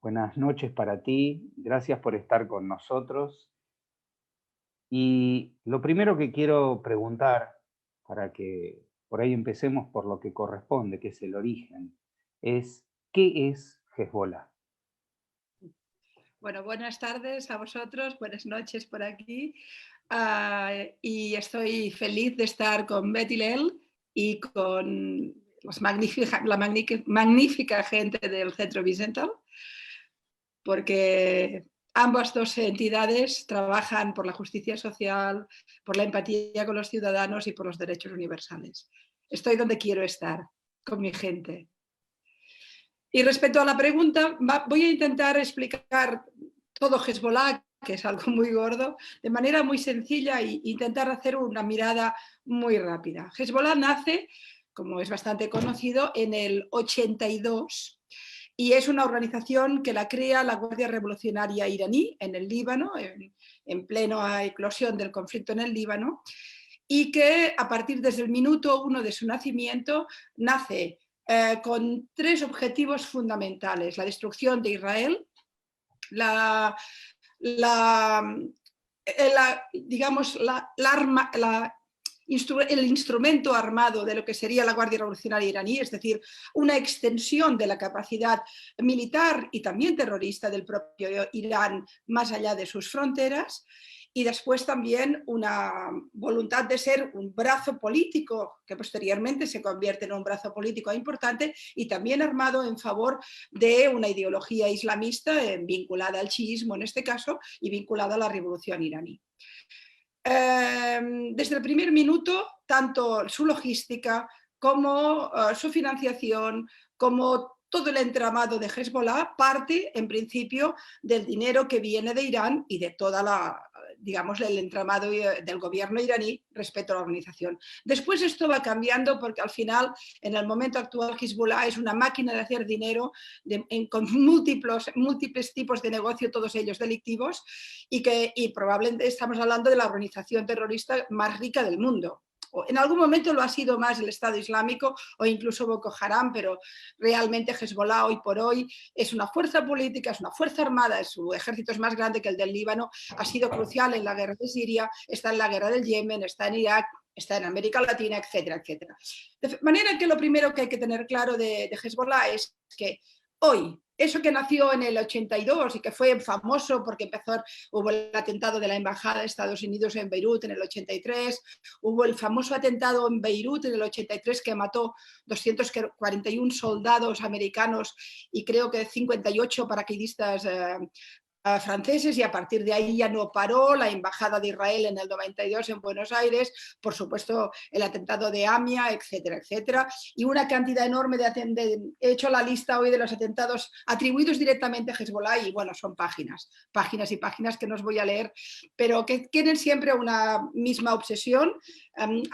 Buenas noches para ti, gracias por estar con nosotros. Y lo primero que quiero preguntar, para que por ahí empecemos por lo que corresponde, que es el origen, es ¿qué es Hezbollah? Bueno, buenas tardes a vosotros, buenas noches por aquí. Y estoy feliz de estar con Betty Lell y con la magnífica gente del Centro Vicental, porque ambas dos entidades trabajan por la justicia social, por la empatía con los ciudadanos y por los derechos universales. Estoy donde quiero estar, con mi gente. Y respecto a la pregunta, voy a intentar explicar todo Hezbollah, que es algo muy gordo, de manera muy sencilla e intentar hacer una mirada muy rápida. Hezbollah nace, como es bastante conocido, en el 82 y es una organización que la crea la Guardia Revolucionaria iraní en el Líbano, en plena eclosión del conflicto en el Líbano, y que a partir desde el minuto uno de su nacimiento nace con tres objetivos fundamentales: la destrucción de Israel, la, la, digamos, el instrumento armado de lo que sería la Guardia Revolucionaria iraní, es decir, una extensión de la capacidad militar y también terrorista del propio Irán más allá de sus fronteras, y después también una voluntad de ser un brazo político que posteriormente se convierte en un brazo político importante y también armado en favor de una ideología islamista vinculada al chiismo en este caso y vinculada a la revolución iraní. Desde el primer minuto, tanto su logística como su financiación, como todo el entramado de Hezbollah parte en principio del dinero que viene de Irán y de toda la, digamos, el entramado del gobierno iraní respecto a la organización. Después esto va cambiando porque al final, en el momento actual, Hezbollah es una máquina de hacer dinero con múltiples tipos de negocio, todos ellos delictivos, y probablemente estamos hablando de la organización terrorista más rica del mundo. En algún momento lo ha sido más el Estado Islámico o incluso Boko Haram, pero realmente Hezbollah hoy por hoy es una fuerza política, es una fuerza armada, su ejército es más grande que el del Líbano, ha sido crucial en la guerra de Siria, está en la guerra del Yemen, está en Irak, está en América Latina, etcétera, etcétera. De manera que lo primero que hay que tener claro de Hezbollah es que hoy, eso que nació en el 82 y que fue famoso porque hubo el atentado de la embajada de Estados Unidos en Beirut en el 83, hubo el famoso atentado en Beirut en el 83 que mató 241 soldados americanos y creo que 58 paracaidistas franceses, y a partir de ahí ya no paró. La embajada de Israel en el 92 en Buenos Aires, por supuesto el atentado de Amia, etcétera, etcétera, y una cantidad enorme he hecho la lista hoy de los atentados atribuidos directamente a Hezbollah y bueno, son páginas y páginas que no os voy a leer, pero que tienen siempre una misma obsesión.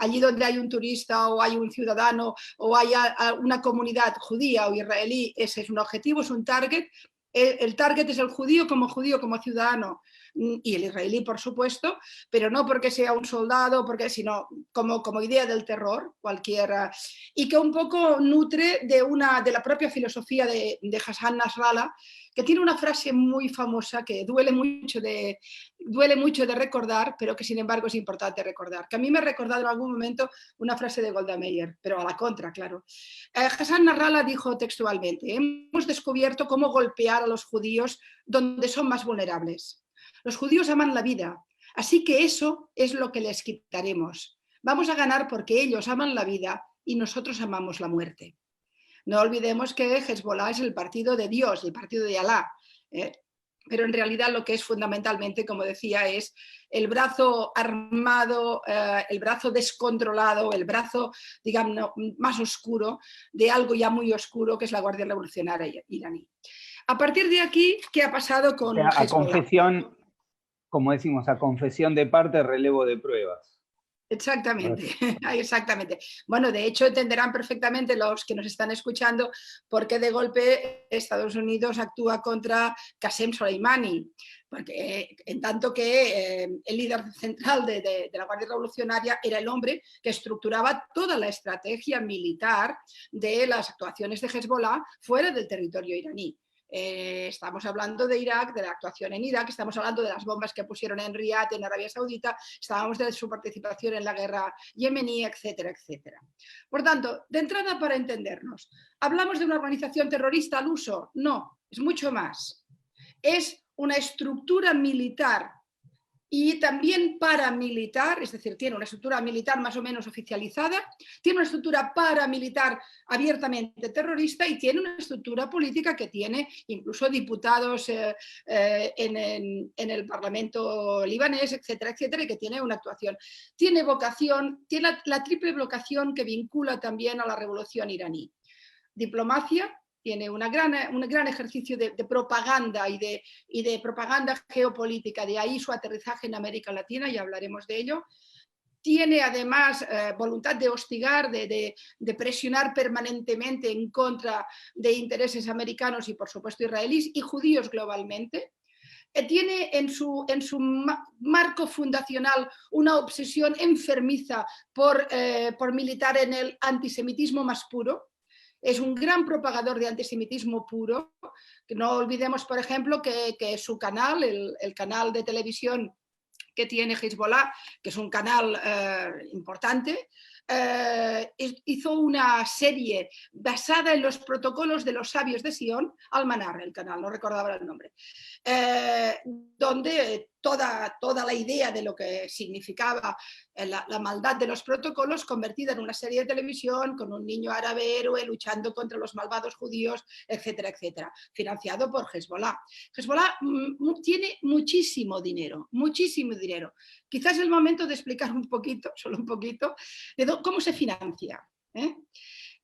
Allí donde hay un turista o hay un ciudadano o hay una comunidad judía o israelí, ese es un objetivo, es un target. El target es el judío como ciudadano y el israelí, por supuesto, pero no porque sea un soldado, sino como idea del terror cualquiera, y que un poco nutre de la propia filosofía de Hassan Nasrallah, que tiene una frase muy famosa que duele mucho de recordar, pero que sin embargo es importante recordar, que a mí me ha recordado en algún momento una frase de Golda Meir, pero a la contra, claro. Hassan Nasrallah dijo textualmente: hemos descubierto cómo golpear a los judíos donde son más vulnerables. Los judíos aman la vida, así que eso es lo que les quitaremos. Vamos a ganar porque ellos aman la vida y nosotros amamos la muerte. No olvidemos que Hezbollah es el partido de Dios, el partido de Alá, pero en realidad lo que es fundamentalmente, como decía, es el brazo armado, el brazo descontrolado, el brazo, digamos, más oscuro de algo ya muy oscuro que es la Guardia Revolucionaria iraní. A partir de aquí, ¿qué ha pasado O con sea, a Hezbollah? confesión, como decimos, a confesión de parte, relevo de pruebas. Exactamente, exactamente. Bueno, de hecho entenderán perfectamente los que nos están escuchando por qué de golpe Estados Unidos actúa contra Qasem Soleimani, porque en tanto que el líder central de la Guardia Revolucionaria era el hombre que estructuraba toda la estrategia militar de las actuaciones de Hezbollah fuera del territorio iraní. Estamos hablando de Irak, de la actuación en Irak, estamos hablando de las bombas que pusieron en Riad, en Arabia Saudita, estábamos de su participación en la guerra yemení, etcétera, etcétera. Por tanto, de entrada, para entendernos, ¿hablamos de una organización terrorista al uso? No, es mucho más. Es una estructura militar y también paramilitar, es decir, tiene una estructura militar más o menos oficializada, tiene una estructura paramilitar abiertamente terrorista y tiene una estructura política que tiene incluso diputados en el Parlamento libanés, etcétera, etcétera, y que tiene una actuación. Tiene vocación, tiene la triple vocación que vincula también a la revolución iraní. Diplomacia, tiene un gran ejercicio de propaganda y de propaganda geopolítica, de ahí su aterrizaje en América Latina, ya hablaremos de ello. Tiene además voluntad de hostigar, de presionar permanentemente en contra de intereses americanos y por supuesto israelíes y judíos globalmente. Tiene en su marco fundacional una obsesión enfermiza por militar en el antisemitismo más puro. Es un gran propagador de antisemitismo puro. No olvidemos, por ejemplo, que su canal, el canal de televisión que tiene Hezbollah, que es un canal importante, hizo una serie basada en los protocolos de los sabios de Sion, Al-Manar, el canal, no recordaba el nombre, donde toda la idea de lo que significaba la maldad de los protocolos convertida en una serie de televisión con un niño árabe héroe luchando contra los malvados judíos, etcétera, etcétera, financiado por Hezbollah. Hezbollah tiene muchísimo dinero, muchísimo dinero. Quizás es el momento de explicar un poquito, solo un poquito, de cómo se financia.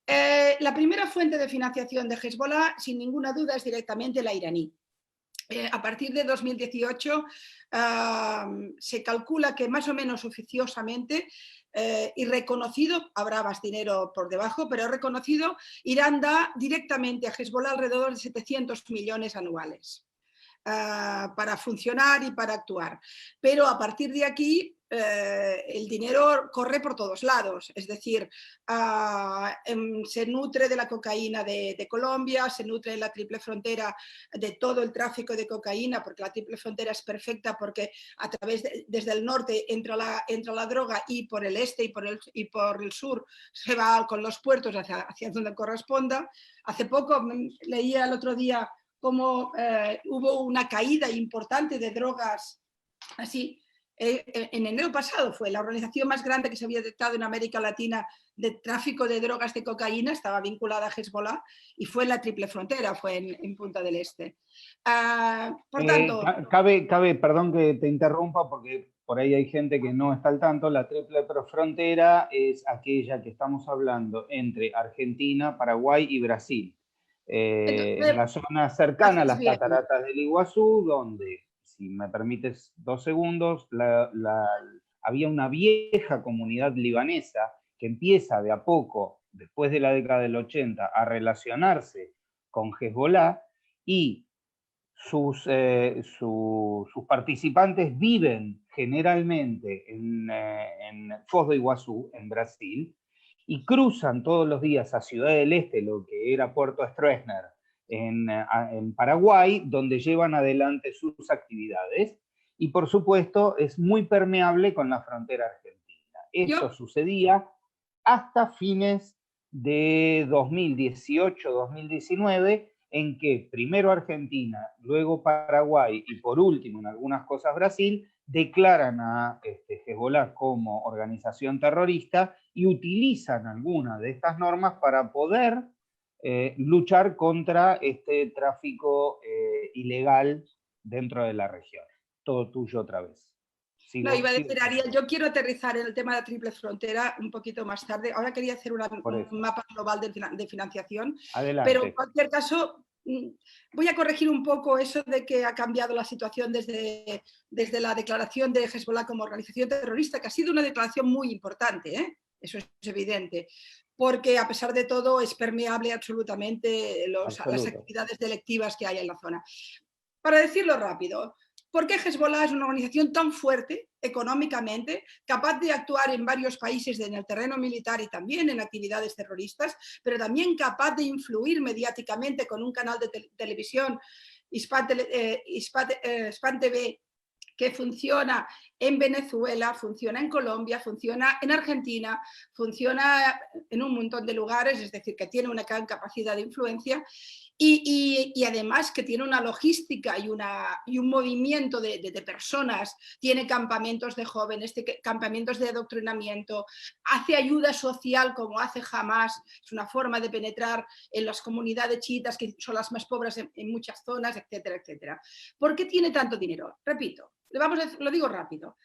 La primera fuente de financiación de Hezbollah, sin ninguna duda, es directamente la iraní. A partir de 2018 se calcula que más o menos oficiosamente y reconocido, habrá más dinero por debajo, pero reconocido, Irán da directamente a Hezbollah alrededor de 700 millones anuales para funcionar y para actuar. Pero a partir de aquí el dinero corre por todos lados, es decir, se nutre de la cocaína de Colombia, se nutre de la triple frontera de todo el tráfico de cocaína, porque la triple frontera es perfecta porque a través desde el norte entra la droga y por el este y por el sur se va con los puertos hacia donde corresponda. Hace poco leía el otro día cómo hubo una caída importante de drogas así. En enero pasado fue la organización más grande que se había detectado en América Latina de tráfico de drogas de cocaína, estaba vinculada a Hezbollah y fue en la triple frontera, fue en Punta del Este. Por tanto... Cabe, perdón que te interrumpa porque por ahí hay gente que no está al tanto, la triple frontera es aquella que estamos hablando entre Argentina, Paraguay y Brasil. En la zona cercana a las cataratas del Iguazú, donde, si me permites 2 segundos, había una vieja comunidad libanesa que empieza de a poco, después de la década del 80, a relacionarse con Hezbollah y sus participantes viven generalmente en Foz do Iguazú, en Brasil, y cruzan todos los días a Ciudad del Este, lo que era Puerto Stroessner, en Paraguay, donde llevan adelante sus actividades, y por supuesto es muy permeable con la frontera argentina. Esto sucedía hasta fines de 2018-2019, en que primero Argentina, luego Paraguay y por último en algunas cosas Brasil, declaran a Hezbollah como organización terrorista y utilizan algunas de estas normas para poder luchar contra este tráfico ilegal dentro de la región. Todo tuyo otra vez. No, iba a decir, Ariel, yo quiero aterrizar en el tema de la triple frontera un poquito más tarde. Ahora quería hacer un mapa global de financiación. Adelante. Pero en cualquier caso, voy a corregir un poco eso de que ha cambiado la situación desde la declaración de Hezbollah como organización terrorista, que ha sido una declaración muy importante, ¿eh? Eso es evidente, porque a pesar de todo es permeable absolutamente las actividades delictivas que hay en la zona. Para decirlo rápido, ¿Por qué Hezbollah es una organización tan fuerte económicamente, capaz de actuar en varios países en el terreno militar y también en actividades terroristas, pero también capaz de influir mediáticamente con un canal de televisión, Hispan TV, que funciona en Venezuela, funciona en Colombia, funciona en Argentina, funciona en un montón de lugares, es decir, que tiene una gran capacidad de influencia y además que tiene una logística y un movimiento de personas, tiene campamentos de jóvenes, campamentos de adoctrinamiento, hace ayuda social como hace Hamas, es una forma de penetrar en las comunidades chiitas que son las más pobres en muchas zonas, etcétera, etcétera. ¿Por qué tiene tanto dinero? Repito, lo digo rápido.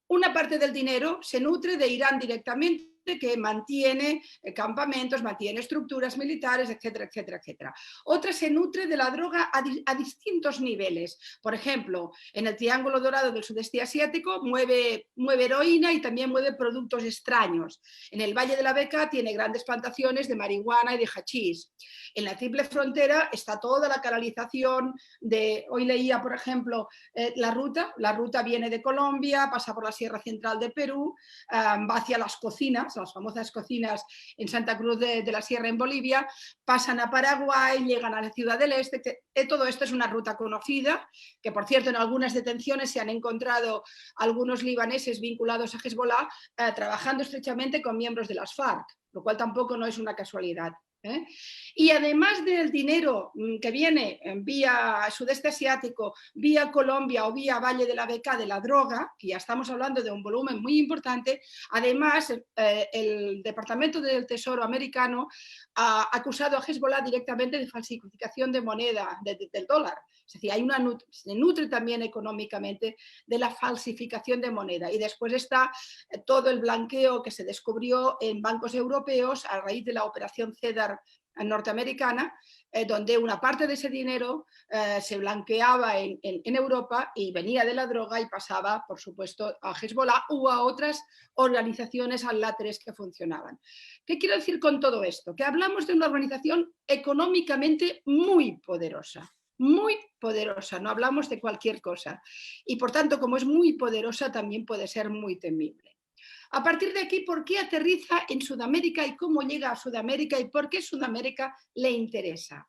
Una parte del dinero se nutre de Irán directamente, que mantiene campamentos, mantiene estructuras militares, etcétera, etcétera, etcétera. Otra se nutre de la droga a distintos niveles. Por ejemplo, en el Triángulo Dorado del Sudeste Asiático mueve heroína y también mueve productos extraños. En el Valle de la Beca tiene grandes plantaciones de marihuana y de hachís. En la Triple Frontera está toda la canalización de, hoy leía, por ejemplo, la ruta viene de Colombia, pasa por la Sierra Central de Perú, va hacia las cocinas, las famosas cocinas en Santa Cruz de la Sierra en Bolivia, pasan a Paraguay, llegan a la Ciudad del Este, todo esto es una ruta conocida, que por cierto en algunas detenciones se han encontrado algunos libaneses vinculados a Hezbollah trabajando estrechamente con miembros de las FARC, lo cual tampoco no es una casualidad. Y además del dinero que viene vía Sudeste Asiático, vía Colombia o vía Valle de la Beca de la droga, que ya estamos hablando de un volumen muy importante, además el Departamento del Tesoro americano ha acusado a Hezbollah directamente de falsificación de moneda, del dólar. Es decir, se nutre también económicamente de la falsificación de moneda. Y después está todo el blanqueo que se descubrió en bancos europeos a raíz de la operación CEDAR norteamericana, donde una parte de ese dinero se blanqueaba en Europa y venía de la droga y pasaba, por supuesto, a Hezbollah u a otras organizaciones al-láteres que funcionaban. ¿Qué quiero decir con todo esto? Que hablamos de una organización económicamente muy poderosa, no hablamos de cualquier cosa. Y por tanto, como es muy poderosa, también puede ser muy temible. A partir de aquí, ¿por qué aterriza en Sudamérica y cómo llega a Sudamérica y por qué Sudamérica le interesa?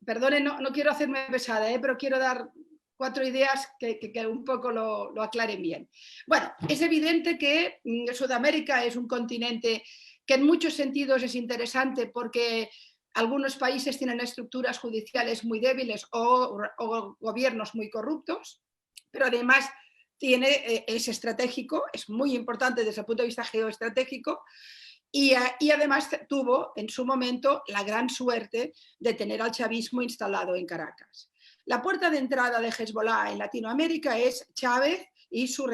Perdone, no quiero hacerme pesada, pero quiero dar 4 ideas que un poco lo aclaren bien. Bueno, es evidente que Sudamérica es un continente que en muchos sentidos es interesante porque algunos países tienen estructuras judiciales muy débiles o gobiernos muy corruptos, pero además es estratégico, es muy importante desde el punto de vista geoestratégico y además tuvo en su momento la gran suerte de tener al chavismo instalado en Caracas. La puerta de entrada de Hezbollah en Latinoamérica es Chávez y su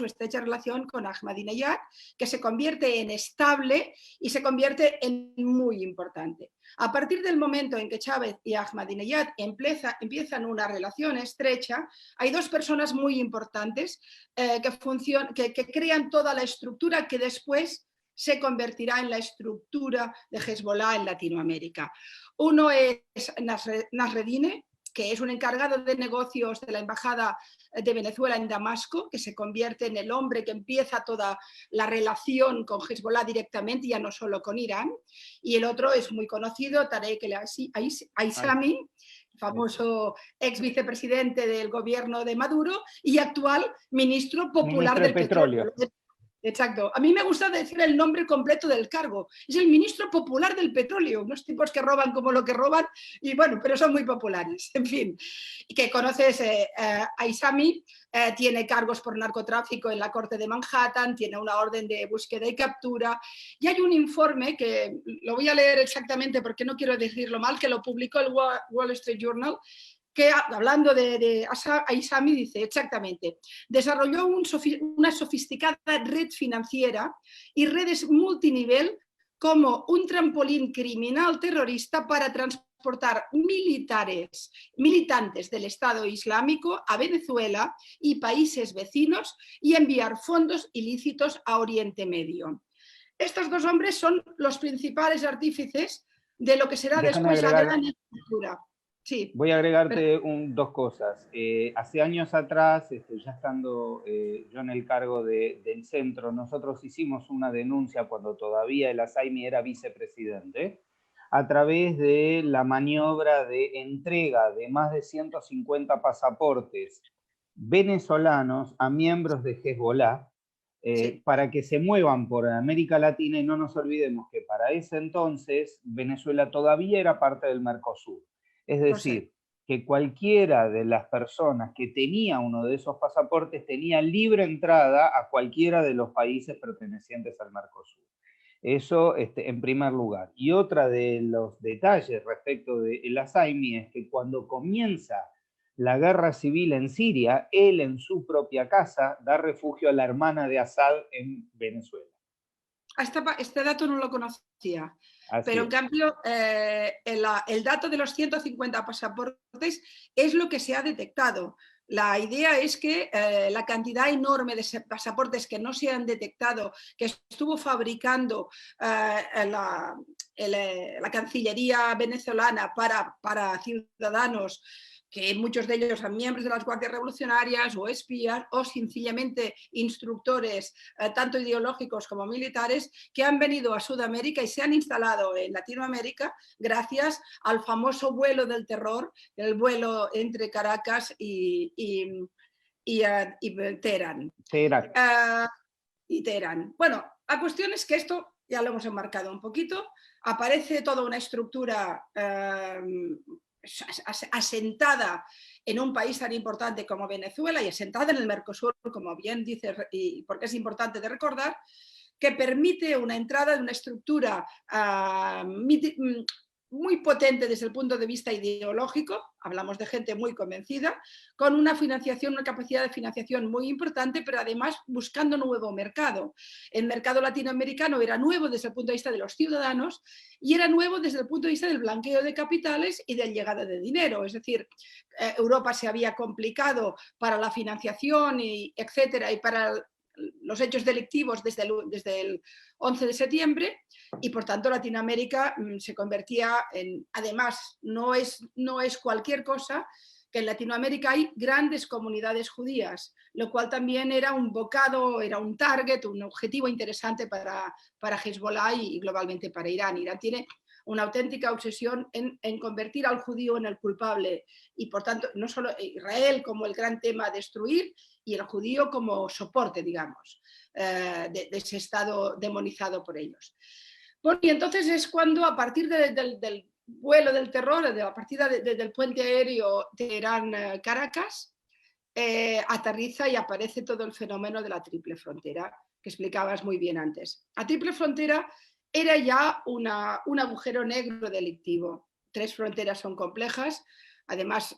estrecha relación con Ahmadinejad, que se convierte en estable y se convierte en muy importante. A partir del momento en que Chávez y Ahmadinejad empiezan una relación estrecha, hay dos personas muy importantes que crean toda la estructura que después se convertirá en la estructura de Hezbollah en Latinoamérica. Uno es Nasreddine, que es un encargado de negocios de la Embajada de Venezuela en Damasco, que se convierte en el hombre que empieza toda la relación con Hezbollah directamente, ya no solo con Irán. Y el otro es muy conocido, Tarek El Aissami, famoso ex vicepresidente del gobierno de Maduro y actual ministro popular del petróleo. Exacto. A mí me gusta decir el nombre completo del cargo. Es el ministro popular del petróleo. Unos tipos que roban como lo que roban, y bueno, pero son muy populares. En fin, que conoces Aissami, tiene cargos por narcotráfico en la corte de Manhattan, tiene una orden de búsqueda y captura. Y hay un informe que lo voy a leer exactamente porque no quiero decirlo mal, que lo publicó el Wall Street Journal, que hablando de Aissami dice exactamente, desarrolló una sofisticada red financiera y redes multinivel como un trampolín criminal terrorista para transportar militantes del Estado Islámico a Venezuela y países vecinos y enviar fondos ilícitos a Oriente Medio. Estos dos hombres son los principales artífices de lo que será después la gran estructura. Sí, Voy a pero agregarte dos cosas. Hace años atrás, ya estando yo en el cargo del centro, nosotros hicimos una denuncia cuando todavía el Assaimi era vicepresidente, a través de la maniobra de entrega de más de 150 pasaportes venezolanos a miembros de Hezbollah, sí, para que se muevan por América Latina, y no nos olvidemos que para ese entonces Venezuela todavía era parte del Mercosur. Es lo sé. decir, que cualquiera de las personas que tenía uno de esos pasaportes tenía libre entrada a cualquiera de los países pertenecientes al Mercosur. Eso en primer lugar. Y otra de los detalles respecto del Assaimi es que cuando comienza la guerra civil en Siria, él en su propia casa da refugio a la hermana de Assad en Venezuela. Este dato no lo conocía, Así pero en es. cambio el dato de los 150 pasaportes es lo que se ha detectado. La idea es que la cantidad enorme de pasaportes que no se han detectado, que estuvo fabricando la Cancillería venezolana para ciudadanos, que muchos de ellos son miembros de las guardias revolucionarias o espías o sencillamente instructores tanto ideológicos como militares, que han venido a Sudamérica y se han instalado en Latinoamérica gracias al famoso vuelo del terror, el vuelo entre Caracas y Teherán. Teherán. Y Teherán. Bueno, la cuestión es que esto ya lo hemos enmarcado un poquito, aparece toda una estructura asentada en un país tan importante como Venezuela y asentada en el Mercosur, como bien dice, y porque es importante de recordar, que permite una entrada de una estructura muy potente desde el punto de vista ideológico, hablamos de gente muy convencida, con una financiación, una capacidad de financiación muy importante, pero además buscando nuevo mercado. El mercado latinoamericano era nuevo desde el punto de vista de los ciudadanos y era nuevo desde el punto de vista del blanqueo de capitales y de llegada de dinero. Es decir, Europa se había complicado para la financiación, etcétera, y para los hechos delictivos desde el 11 de septiembre y por tanto Latinoamérica se convertía en, además no es cualquier cosa, que en Latinoamérica hay grandes comunidades judías, lo cual también era un bocado, era un target, un objetivo interesante para Hezbollah y globalmente para Irán. Irán tiene una auténtica obsesión en convertir al judío en el culpable y por tanto no solo Israel como el gran tema a destruir y el judío como soporte, digamos, de ese estado demonizado por ellos. Bueno, y entonces es cuando a partir del vuelo del terror, de la partida del puente aéreo Teherán-Caracas, aterriza y aparece todo el fenómeno de la triple frontera que explicabas muy bien antes. La triple frontera era ya un agujero negro delictivo. 3 fronteras son complejas, además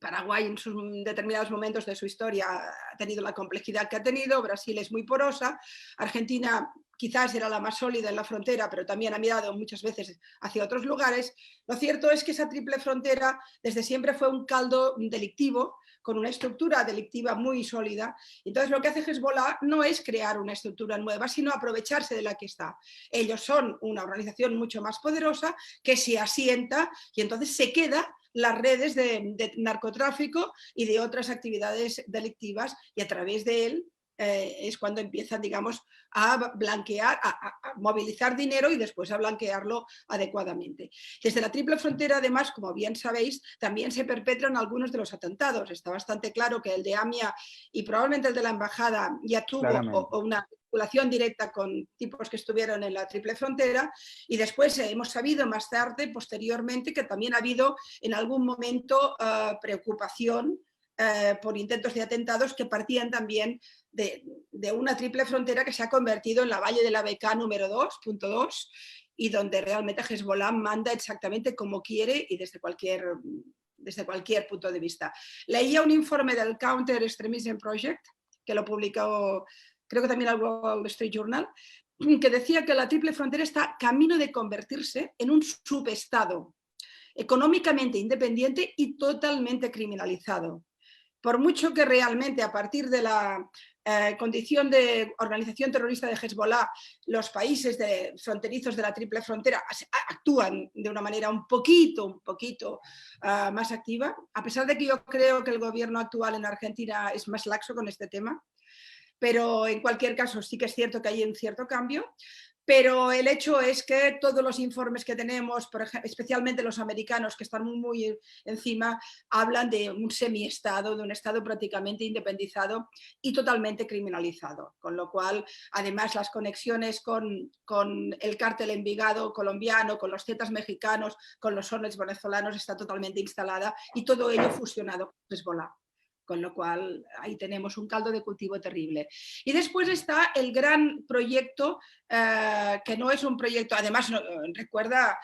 Paraguay en sus determinados momentos de su historia ha tenido la complejidad que ha tenido, Brasil es muy porosa, Argentina quizás era la más sólida en la frontera, pero también ha mirado muchas veces hacia otros lugares. Lo cierto es que esa triple frontera desde siempre fue un caldo delictivo, con una estructura delictiva muy sólida. Entonces lo que hace Hezbollah no es crear una estructura nueva, sino aprovecharse de la que está. Ellos son una organización mucho más poderosa que se asienta y entonces se queda las redes de narcotráfico y de otras actividades delictivas y a través de él es cuando empiezan, digamos, a blanquear, a movilizar dinero y después a blanquearlo adecuadamente. Desde la triple frontera, además, como bien sabéis, también se perpetran algunos de los atentados. Está bastante claro que el de AMIA y probablemente el de la embajada ya tuvo una vinculación directa con tipos que estuvieron en la triple frontera y después hemos sabido más tarde, posteriormente, que también ha habido en algún momento preocupación por intentos de atentados que partían también de una triple frontera que se ha convertido en la Valle de la Bekaa número 2.2 y donde realmente Hezbollah manda exactamente como quiere y desde cualquier punto de vista. Leía un informe del Counter Extremism Project, que lo publicó creo que también el Wall Street Journal, que decía que la triple frontera está camino de convertirse en un subestado económicamente independiente y totalmente criminalizado. Por mucho que realmente a partir de la condición de organización terrorista de Hezbollah, los países fronterizos de la triple frontera actúan de una manera un poquito más activa, a pesar de que yo creo que el gobierno actual en Argentina es más laxo con este tema, pero en cualquier caso sí que es cierto que hay un cierto cambio. Pero el hecho es que todos los informes que tenemos, por ejemplo, especialmente los americanos que están muy encima, hablan de un semiestado, de un estado prácticamente independizado y totalmente criminalizado. Con lo cual, además, las conexiones con el cártel Envigado colombiano, con los Zetas mexicanos, con los Hornets venezolanos, está totalmente instalada y todo ello fusionado con Hezbollah. Con lo cual ahí tenemos un caldo de cultivo terrible. Y después está el gran proyecto, que no es un proyecto, además recuerda,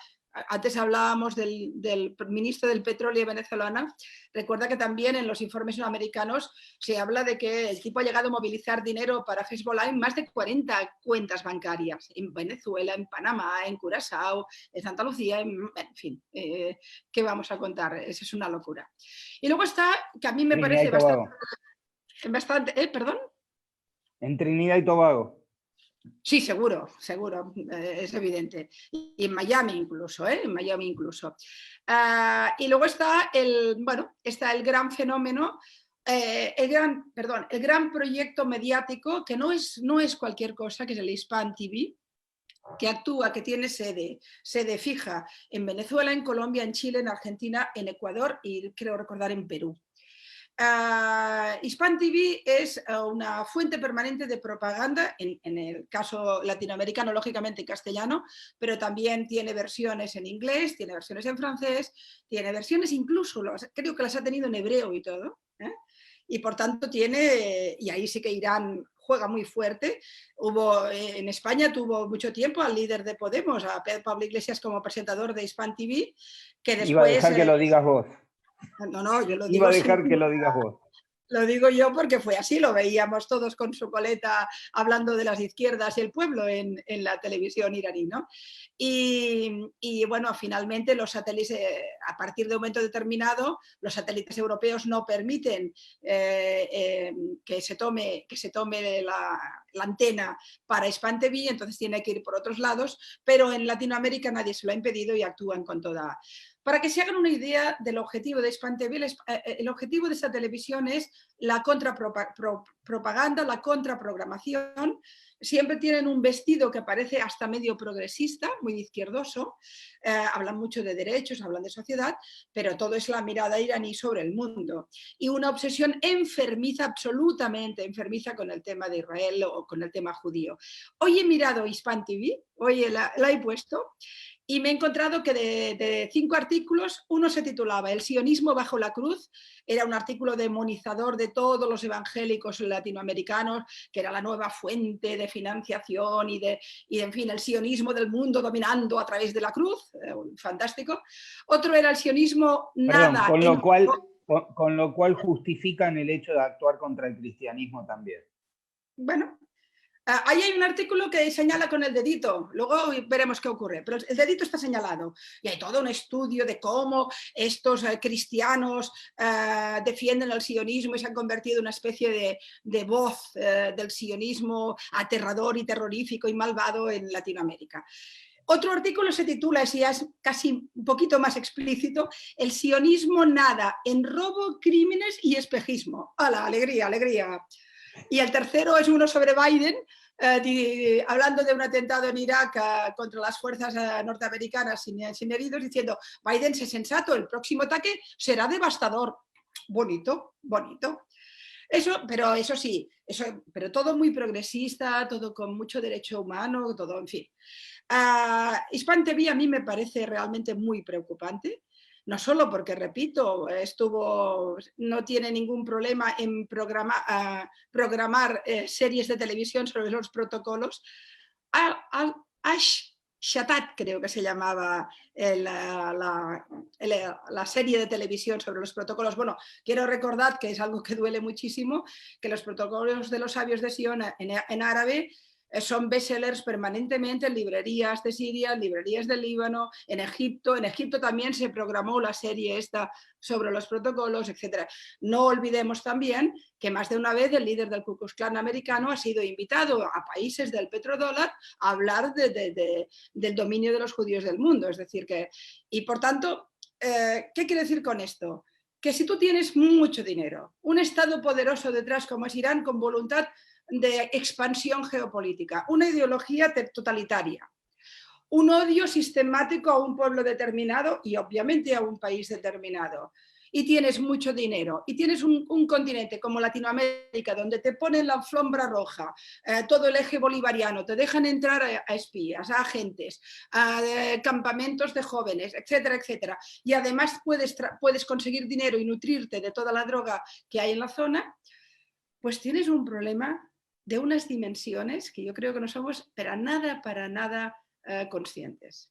antes hablábamos del ministro del petróleo venezolano, recuerda que también en los informes americanos se habla de que el tipo ha llegado a movilizar dinero para Hezbollah en más de 40 cuentas bancarias, en Venezuela, en Panamá, en Curazao, en Santa Lucía, en fin, ¿qué vamos a contar? Eso es una locura. Y luego está, que a mí me Trinidad parece bastante ¿perdón? En Trinidad y Tobago. Sí, seguro, es evidente. Y en Miami incluso, en Miami incluso. Y luego está el gran fenómeno, el gran proyecto mediático, que no es cualquier cosa, que es el Hispan TV, que actúa, que tiene sede fija en Venezuela, en Colombia, en Chile, en Argentina, en Ecuador y creo recordar en Perú. Hispan TV es una fuente permanente de propaganda, en el caso latinoamericano, lógicamente en castellano, pero también tiene versiones en inglés, tiene versiones en francés, tiene versiones incluso, creo que las ha tenido en hebreo y todo, y por tanto tiene, y ahí sí que Irán juega muy fuerte. En España tuvo mucho tiempo al líder de Podemos, a Pablo Iglesias, como presentador de Hispan TV, que después... Iba a dejar que lo digas vos. No, yo lo digo. Iba a dejar que lo digas vos. Lo digo yo porque fue así, lo veíamos todos con su coleta hablando de las izquierdas y el pueblo en la televisión iraní, ¿no? Y bueno, finalmente los satélites, a partir de un momento determinado, los satélites europeos no permiten que se tome la antena para Hispan TV, entonces tiene que ir por otros lados, pero en Latinoamérica nadie se lo ha impedido y actúan con toda... Para que se hagan una idea del objetivo de Hispan TV, el objetivo de esta televisión es la contrapropaganda, la contraprogramación. Siempre tienen un vestido que parece hasta medio progresista, muy izquierdoso, hablan mucho de derechos, hablan de sociedad, pero todo es la mirada iraní sobre el mundo. Y una obsesión enfermiza, absolutamente enfermiza con el tema de Israel o con el tema judío. Hoy he mirado Hispan TV, hoy la he puesto, y me he encontrado que de 5 artículos, uno se titulaba El sionismo bajo la cruz, era un artículo demonizador de todos los evangélicos latinoamericanos, que era la nueva fuente de financiación y en fin, el sionismo del mundo dominando a través de la cruz, fantástico. Otro era el sionismo nada... Con lo cual justifican el hecho de actuar contra el cristianismo también. Bueno... ahí hay un artículo que señala con el dedito, luego veremos qué ocurre, pero el dedito está señalado y hay todo un estudio de cómo estos cristianos defienden el sionismo y se han convertido en una especie de voz del sionismo aterrador y terrorífico y malvado en Latinoamérica. Otro artículo se titula, si es casi un poquito más explícito, El sionismo nada en robo, crímenes y espejismo. ¡Hala, alegría, alegría! Y el tercero es uno sobre Biden, hablando de un atentado en Irak contra las fuerzas norteamericanas sin heridos, diciendo, Biden es sensato, el próximo ataque será devastador. Bonito, bonito. Eso sí, pero todo muy progresista, todo con mucho derecho humano, todo, en fin. Hispan TV a mí me parece realmente muy preocupante. No solo porque, repito, no tiene ningún problema en programar series de televisión sobre los protocolos. Ash Shatat, creo que se llamaba la serie de televisión sobre los protocolos. Bueno, quiero recordar que es algo que duele muchísimo, que los protocolos de los sabios de Sion en árabe son bestsellers permanentemente en librerías de Siria, en librerías del Líbano, en Egipto. En Egipto también se programó la serie esta sobre los protocolos, etc. No olvidemos también que más de una vez el líder del Ku Klux Klan americano ha sido invitado a países del petrodólar a hablar del dominio de los judíos del mundo. Es decir, que, y por tanto, ¿qué quiere decir con esto? Que si tú tienes mucho dinero, un Estado poderoso detrás como es Irán, con voluntad de expansión geopolítica, una ideología totalitaria, un odio sistemático a un pueblo determinado y obviamente a un país determinado, y tienes mucho dinero, y tienes un continente como Latinoamérica, donde te ponen la alfombra roja, todo el eje bolivariano, te dejan entrar a espías, a agentes, a campamentos de jóvenes, etcétera, etcétera, y además puedes conseguir dinero y nutrirte de toda la droga que hay en la zona, pues tienes un problema de unas dimensiones que yo creo que no somos para nada conscientes.